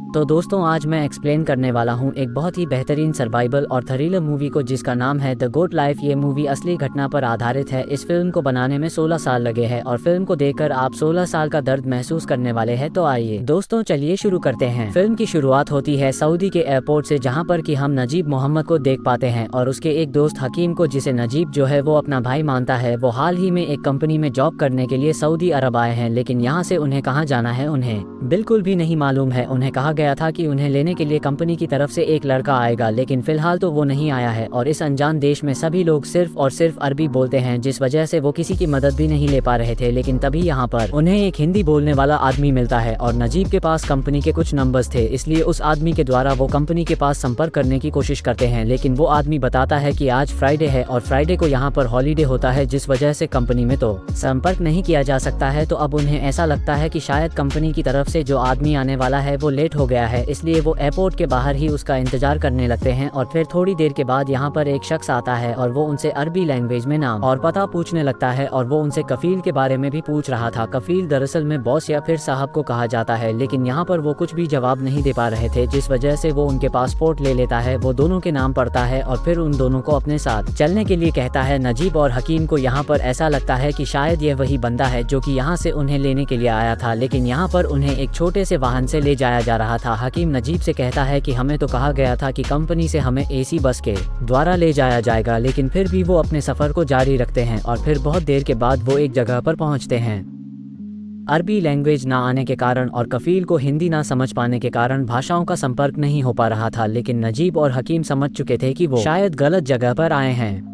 तो दोस्तों आज मैं एक्सप्लेन करने वाला हूँ एक बहुत ही बेहतरीन सर्वाइवल और थ्रिलर मूवी को जिसका नाम है द गुड लाइफ। ये मूवी असली घटना पर आधारित है। इस फिल्म को बनाने में 16 साल लगे हैं और फिल्म को देखकर आप 16 साल का दर्द महसूस करने वाले हैं। तो आइए दोस्तों चलिए शुरू करते हैं। फिल्म की शुरुआत होती है सऊदी के एयरपोर्ट से, जहाँ पर कि हम नजीब मोहम्मद को देख पाते हैं और उसके एक दोस्त हकीम को, जिसे नजीब जो है वो अपना भाई मानता है। वो हाल ही में एक कंपनी में जॉब करने के लिए सऊदी अरब आए हैं, लेकिन यहाँ से उन्हें कहाँ जाना है उन्हें बिल्कुल भी नहीं मालूम है। उन्हें कहा गया था कि उन्हें लेने के लिए कंपनी की तरफ से एक लड़का आएगा, लेकिन फिलहाल तो वो नहीं आया है। और इस अनजान देश में सभी लोग सिर्फ और सिर्फ अरबी बोलते हैं, जिस वजह से वो किसी की मदद भी नहीं ले पा रहे थे। लेकिन तभी यहाँ पर उन्हें एक हिंदी बोलने वाला आदमी मिलता है और नजीब के पास कंपनी के कुछ नंबर्स थे, इसलिए उस आदमी के द्वारा वो कंपनी के पास संपर्क करने की कोशिश करते हैं। लेकिन वो आदमी बताता है कि आज फ्राइडे है और फ्राइडे को यहाँ पर हॉलीडे होता है, जिस वजह से कंपनी में तो संपर्क नहीं किया जा सकता है। तो अब उन्हें ऐसा लगता है कि शायद कंपनी की तरफ से जो आदमी आने वाला है वो लेट हो गया है, इसलिए वो एयरपोर्ट के बाहर ही उसका इंतजार करने लगते हैं। और फिर थोड़ी देर के बाद यहाँ पर एक शख्स आता है और वो उनसे अरबी लैंग्वेज में नाम और पता पूछने लगता है और वो उनसे कफील के बारे में भी पूछ रहा था। कफील दरअसल में बॉस या फिर साहब को कहा जाता है, लेकिन यहाँ पर वो कुछ भी जवाब नहीं दे पा रहे थे, जिस वजह से वो उनके पासपोर्ट ले लेता है, वो दोनों के नाम पढ़ता है और फिर उन दोनों को अपने साथ चलने के लिए कहता है। नजीब और हकीम को यहाँ पर ऐसा लगता है कि शायद यह वही बंदा है जो कि यहाँ से उन्हें लेने के लिए आया था, लेकिन यहाँ पर उन्हें एक छोटे से वाहन से ले जाया जा रहा था। हकीम नजीब से कहता है कि हमें तो कहा गया था कि कंपनी से हमें एसी बस के द्वारा ले जाया जाएगा, लेकिन फिर भी वो अपने सफर को जारी रखते हैं और फिर बहुत देर के बाद वो एक जगह पर पहुंचते हैं। अरबी लैंग्वेज ना आने के कारण और कफील को हिंदी ना समझ पाने के कारण भाषाओं का संपर्क नहीं हो पा रहा था, लेकिन नजीब और हकीम समझ चुके थे कि वो शायद गलत जगह पर आए हैं।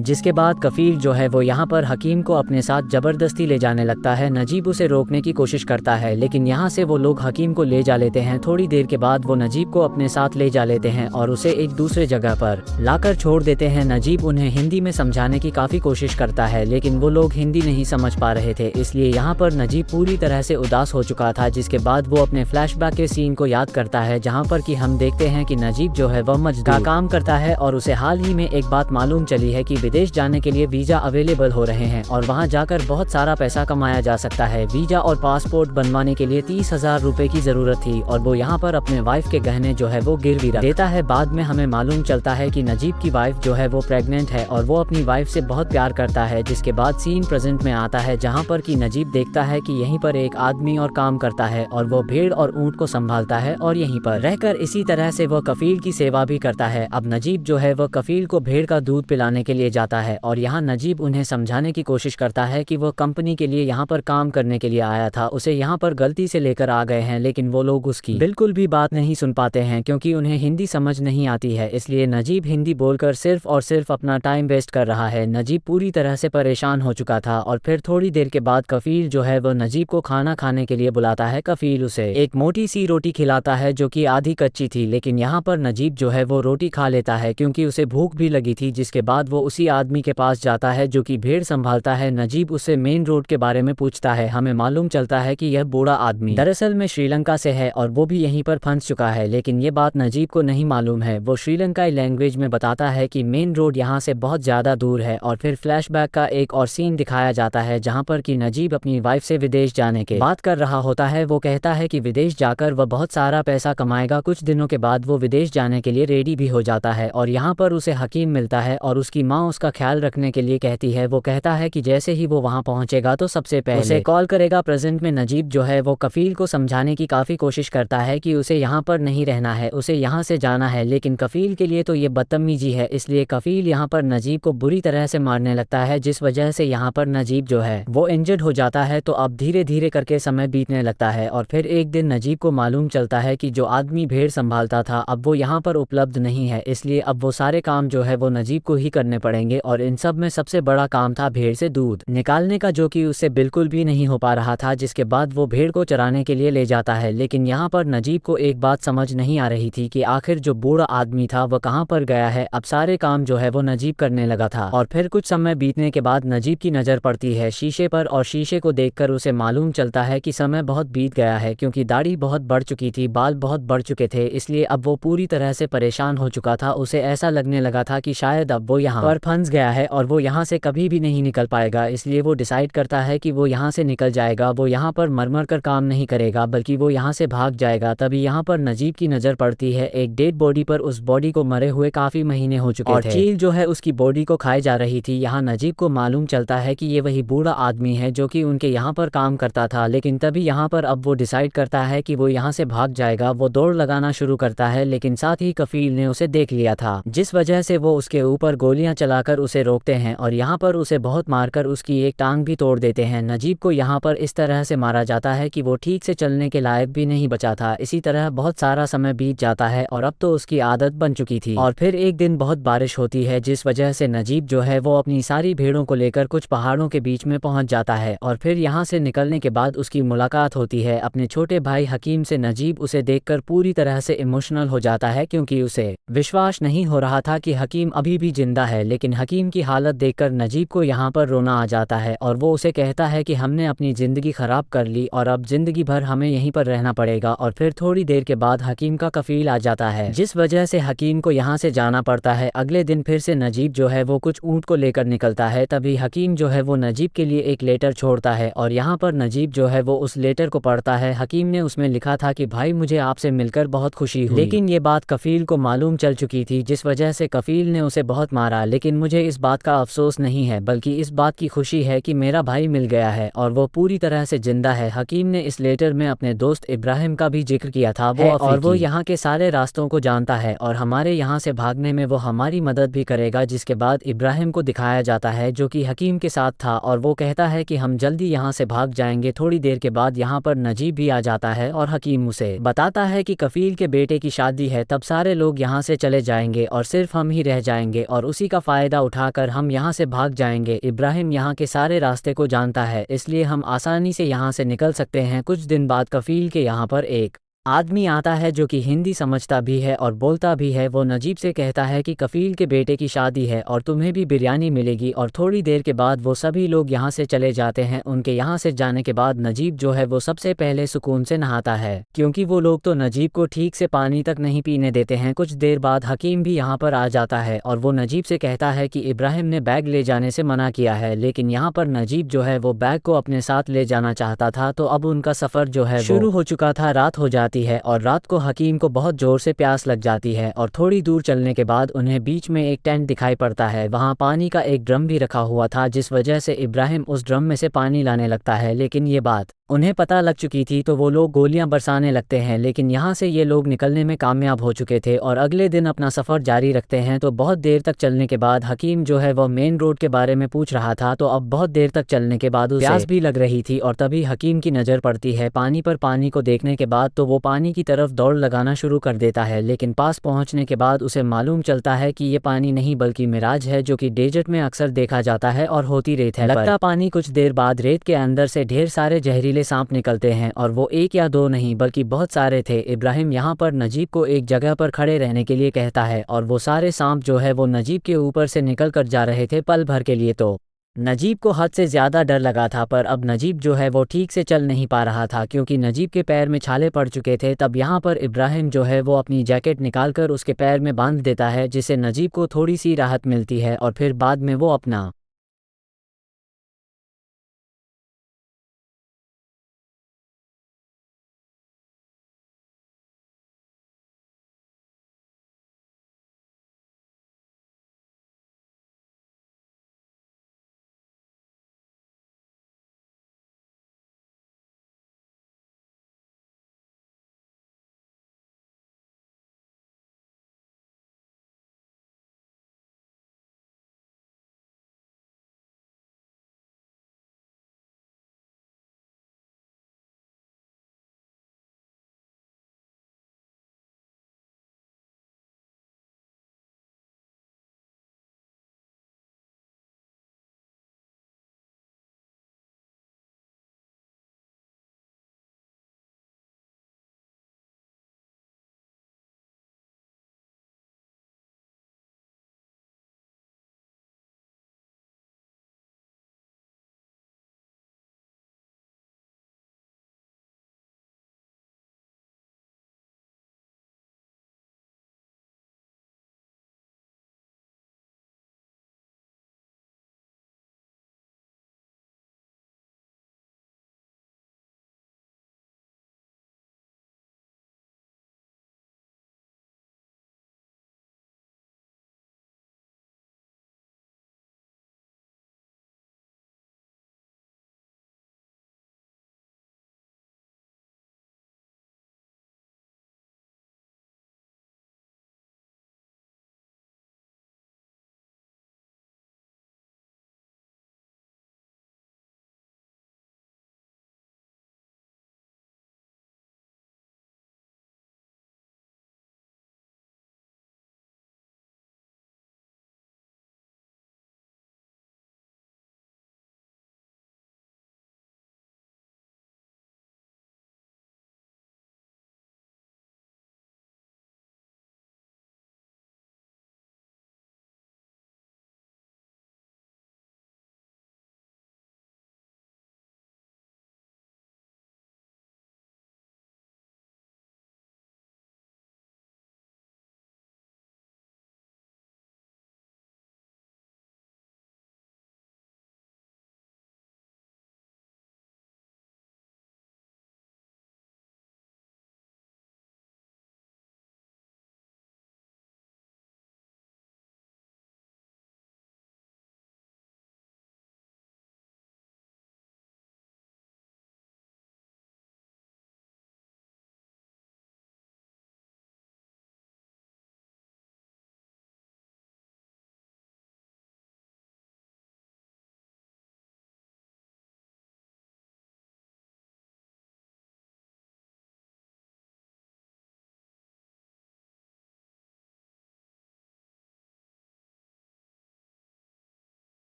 जिसके बाद कफील जो है वो यहाँ पर हकीम को अपने साथ जबरदस्ती ले जाने लगता है। नजीब उसे रोकने की कोशिश करता है, लेकिन यहाँ से वो लोग हकीम को ले जा लेते हैं। थोड़ी देर के बाद वो नजीब को अपने साथ ले जा लेते हैं और उसे एक दूसरे जगह पर लाकर छोड़ देते हैं। नजीब उन्हें हिंदी में समझाने की काफ़ी कोशिश करता है, लेकिन वो लोग हिंदी नहीं समझ पा रहे थे, इसलिए यहाँ पर नजीब पूरी तरह से उदास हो चुका था। जिसके बाद वो अपने फ्लैशबैक के सीन को याद करता है, जहाँ पर कि हम देखते हैं कि नजीब जो है वह मजदूर का काम करता है और उसे हाल ही में एक बात मालूम चली है कि विदेश जाने के लिए वीजा अवेलेबल हो रहे हैं और वहां जाकर बहुत सारा पैसा कमाया जा सकता है। वीजा और पासपोर्ट बनवाने के लिए 30,000 रुपए की जरूरत थी और वो यहाँ पर अपने वाइफ के गहने जो है वो गिरवी रख देता है। बाद में हमें मालूम चलता है कि नजीब की वाइफ जो है वो प्रेग्नेंट है और वो अपनी वाइफ से बहुत प्यार करता है। जिसके बाद सीन प्रेजेंट में आता है, जहाँ पर कि नजीब देखता है कि यहीं पर एक आदमी और काम करता है और वो भेड़ और ऊंट को संभालता है और यहीं पर रहकर इसी तरह से वो कफील की सेवा भी करता है। अब नजीब जो है वो कफील को भेड़ का दूध पिलाने के लिए जाता है और यहाँ नजीब उन्हें समझाने की कोशिश करता है कि वो कंपनी के लिए यहाँ पर काम करने के लिए आया था, उसे यहाँ पर गलती से लेकर आ गए हैं। लेकिन वो लोग उसकी बिल्कुल भी बात नहीं सुन पाते हैं क्योंकि उन्हें हिंदी समझ नहीं आती है, इसलिए नजीब हिंदी बोलकर सिर्फ और सिर्फ अपना टाइम वेस्ट कर रहा है। नजीब पूरी तरह से परेशान हो चुका था और फिर थोड़ी देर के बाद कफील जो है वो नजीब को खाना खाने के लिए बुलाता है। कफील उसे एक मोटी सी रोटी खिलाता है जो कि आधी कच्ची थी, लेकिन यहाँ पर नजीब जो है वो रोटी खा लेता है क्योंकि उसे भूख भी लगी थी। जिसके बाद वो उसी आदमी के पास जाता है जो कि भेड़ संभालता है। नजीब उससे मेन रोड के बारे में पूछता है। हमें मालूम चलता है कि यह बूढ़ा आदमी दरअसल में श्रीलंका से है और वो भी यहीं पर फंस चुका है, लेकिन ये बात नजीब को नहीं मालूम है। वो श्रीलंकाई लैंग्वेज में बताता है कि मेन रोड यहाँ से बहुत ज्यादा दूर है और फिर फ्लैशबैक का एक और सीन दिखाया जाता है, जहाँ पर कि नजीब अपनी वाइफ से विदेश जाने के बात कर रहा होता है। वो कहता है कि विदेश जाकर वह बहुत सारा पैसा कमाएगा। कुछ दिनों के बाद वो विदेश जाने के लिए रेडी भी हो जाता है और यहाँ पर उसे हकीम मिलता है और उसकी माँ उसका ख्याल रखने के लिए कहती है। वो कहता है कि जैसे ही वो वहां पहुंचेगा तो सबसे पहले उसे कॉल करेगा। प्रेजेंट में नजीब जो है वो कफील को समझाने की काफी कोशिश करता है कि उसे यहाँ पर नहीं रहना है, उसे यहाँ से जाना है, लेकिन कफील के लिए तो ये बदतमीजी है, इसलिए कफील यहाँ पर नजीब को बुरी तरह से मारने लगता है, जिस वजह से यहाँ पर नजीब जो है वो इंजर्ड हो जाता है। तो अब धीरे धीरे करके समय बीतने लगता है और फिर एक दिन नजीब को मालूम चलता है कि जो आदमी भेड़ संभालता था अब वो यहाँ पर उपलब्ध नहीं है, इसलिए अब वो सारे काम जो है वो नजीब को ही करने पड़ेंगे। और इन सब में सबसे बड़ा काम था भेड़ से दूध निकालने का, जो कि उससे बिल्कुल भी नहीं हो पा रहा था। जिसके बाद वो भेड़ को चराने के लिए ले जाता है, लेकिन यहाँ पर नजीब को एक बात समझ नहीं आ रही थी कि आखिर जो बूढ़ा आदमी था वह कहाँ पर गया है। अब सारे काम जो है वो नजीब करने लगा था और फिर कुछ समय बीतने के बाद नजीब की नजर पड़ती है शीशे पर और शीशे को देखकर उसे मालूम चलता है कि समय बहुत बीत गया है, क्योंकि दाढ़ी बहुत बढ़ चुकी थी, बाल बहुत बढ़ चुके थे, इसलिए अब वो पूरी तरह से परेशान हो चुका था। उसे ऐसा लगने लगा था कि शायद अब वो यहाँ पर फंस गया है और वो यहाँ से कभी भी नहीं निकल पाएगा, इसलिए वो डिसाइड करता है कि वो यहाँ से निकल जाएगा। वो यहाँ पर मर कर काम नहीं करेगा बल्कि वो यहाँ से भाग जाएगा। तभी यहाँ पर नजीब की नज़र पड़ती है एक डेड बॉडी पर। उस बॉडी को मरे हुए काफ़ी महीने हो चुके थे और चील जो है उसकी बॉडी को खाए जा रही थी। यहाँ नजीब को मालूम चलता है कि ये वही बूढ़ा आदमी है जो कि उनके यहाँ पर काम करता था, लेकिन तभी यहाँ पर अब वो डिसाइड करता है कि वो यहाँ से भाग जाएगा। वो दौड़ लगाना शुरू करता है, लेकिन साथ ही कफील ने उसे देख लिया था, जिस वजह से वो उसके ऊपर गोलियां चलाकर उसे रोकते हैं और यहाँ पर उसे बहुत मारकर उसकी एक टांग भी तोड़ देते हैं। नजीब को यहाँ पर इस तरह से मारा जाता है कि वो ठीक से चलने के लायक भी नहीं बचा था। इसी तरह बहुत सारा समय बीत जाता है और अब तो उसकी आदत बन चुकी थी। और फिर एक दिन बहुत बारिश होती है, जिस वजह से नजीब जो है वो अपनी सारी भेड़ों को लेकर कुछ पहाड़ों के बीच में पहुंच जाता है। और फिर यहाँ से निकलने के बाद उसकी मुलाकात होती है अपने छोटे भाई हकीम से। नजीब उसे देखकर पूरी तरह से इमोशनल हो जाता है, क्योंकि उसे विश्वास नहीं हो रहा था कि हकीम अभी भी जिंदा है। लेकिन हकीम की हालत देखकर नजीब को यहाँ पर रोना आ जाता है और वो उसे कहता है कि हमने अपनी ज़िंदगी ख़राब कर ली और अब ज़िंदगी भर हमें यहीं पर रहना पड़ेगा। और फिर थोड़ी देर के बाद हकीम का कफील आ जाता है, जिस वजह से हकीम को यहाँ से जाना पड़ता है। अगले दिन फिर से नजीब जो है वो कुछ ऊँट को लेकर निकलता है। तभी हकीम जो है वो नजीब के लिए एक लेटर छोड़ता है और यहाँ पर नजीब जो है वो उस लेटर को पढ़ता है। हकीम ने उसमें लिखा था कि भाई मुझे आपसे मिलकर बहुत खुशी हुई, लेकिन ये बात कफील को मालूम चल चुकी थी, जिस वजह से कफील ने उसे बहुत मारा। लेकिन मुझे इस बात का अफसोस नहीं है, बल्कि इस बात की खुशी है कि मेरा भाई मिल गया है और वो पूरी तरह से जिंदा है। हकीम ने इस लेटर में अपने दोस्त इब्राहिम का भी जिक्र किया था और वो यहाँ के सारे रास्तों को जानता है और हमारे यहाँ से भागने में वो हमारी मदद भी करेगा। जिसके बाद इब्राहिम को दिखाया जाता है जो कि हकीम के साथ था और वो कहता है कि हम जल्दी यहाँ से भाग जाएंगे। थोड़ी देर के बाद यहाँ पर नजीब भी आ जाता है और हकीम उसे बताता है कि कफील के बेटे की शादी है, तब सारे लोग यहाँ से चले जाएंगे और सिर्फ हम ही रह जाएंगे और उसी का फ़ायदा उठाकर हम यहाँ से भाग जाएंगे। इब्राहिम यहाँ के सारे रास्ते को जानता है, इसलिए हम आसानी से यहाँ से निकल सकते हैं। कुछ दिन बाद कफील के यहाँ पर एक आदमी आता है जो कि हिंदी समझता भी है और बोलता भी है। वो नजीब से कहता है कि कफील के बेटे की शादी है और तुम्हें भी बिरयानी मिलेगी। और थोड़ी देर के बाद वो सभी लोग यहाँ से चले जाते हैं। उनके यहाँ से जाने के बाद नजीब जो है वो सबसे पहले सुकून से नहाता है, क्योंकि वो लोग तो नजीब को ठीक से पानी तक नहीं पीने देते हैं। कुछ देर बाद हकीम भी यहाँ पर आ जाता है और वो नजीब से कहता है कि इब्राहिम ने बैग ले जाने से मना किया है, लेकिन यहाँ पर नजीब जो है वो बैग को अपने साथ ले जाना चाहता था। तो अब उनका सफ़र जो है शुरू हो चुका था। रात हो जाती है और रात को हकीम को बहुत जोर से प्यास लग जाती है और थोड़ी दूर चलने के बाद उन्हें बीच में एक टेंट दिखाई पड़ता है। वहाँ पानी का एक ड्रम भी रखा हुआ था, जिस वजह से इब्राहिम उस ड्रम में से पानी लाने लगता है। लेकिन ये बात उन्हें पता लग चुकी थी, तो वो लोग गोलियां बरसाने लगते हैं। लेकिन यहाँ से ये लोग निकलने में कामयाब हो चुके थे और अगले दिन अपना सफ़र जारी रखते हैं। तो बहुत देर तक चलने के बाद हकीम जो है वह मेन रोड के बारे में पूछ रहा था। तो अब बहुत देर तक चलने के बाद उसे प्यास भी लग रही थी और तभी हकीम की नज़र पड़ती है पानी पर। पानी को देखने के बाद तो वो पानी की तरफ दौड़ लगाना शुरू कर देता है, लेकिन पास पहुँचने के बाद उसे मालूम चलता है कि ये पानी नहीं बल्कि मिराज है, जो कि डेजर्ट में अक्सर देखा जाता है और होती रेत है। लगता पानी कुछ देर बाद रेत के अंदर से ढेर सारे जहरीले सांप निकलते हैं और वो एक या दो नहीं बल्कि बहुत सारे थे। इब्राहिम यहाँ पर नजीब को एक जगह पर खड़े रहने के लिए कहता है और वो सारे सांप जो है वो नजीब के ऊपर से निकल कर जा रहे थे पल भर के लिए। तो नजीब को हद से ज़्यादा डर लगा था, पर अब नजीब जो है वो ठीक से चल नहीं पा रहा था क्योंकि नजीब के पैर में छाले पड़ चुके थे। तब यहाँ पर इब्राहिम जो है वो अपनी जैकेट निकालकर उसके पैर में बांध देता है, जिससे नजीब को थोड़ी सी राहत मिलती है और फिर बाद में वो अपना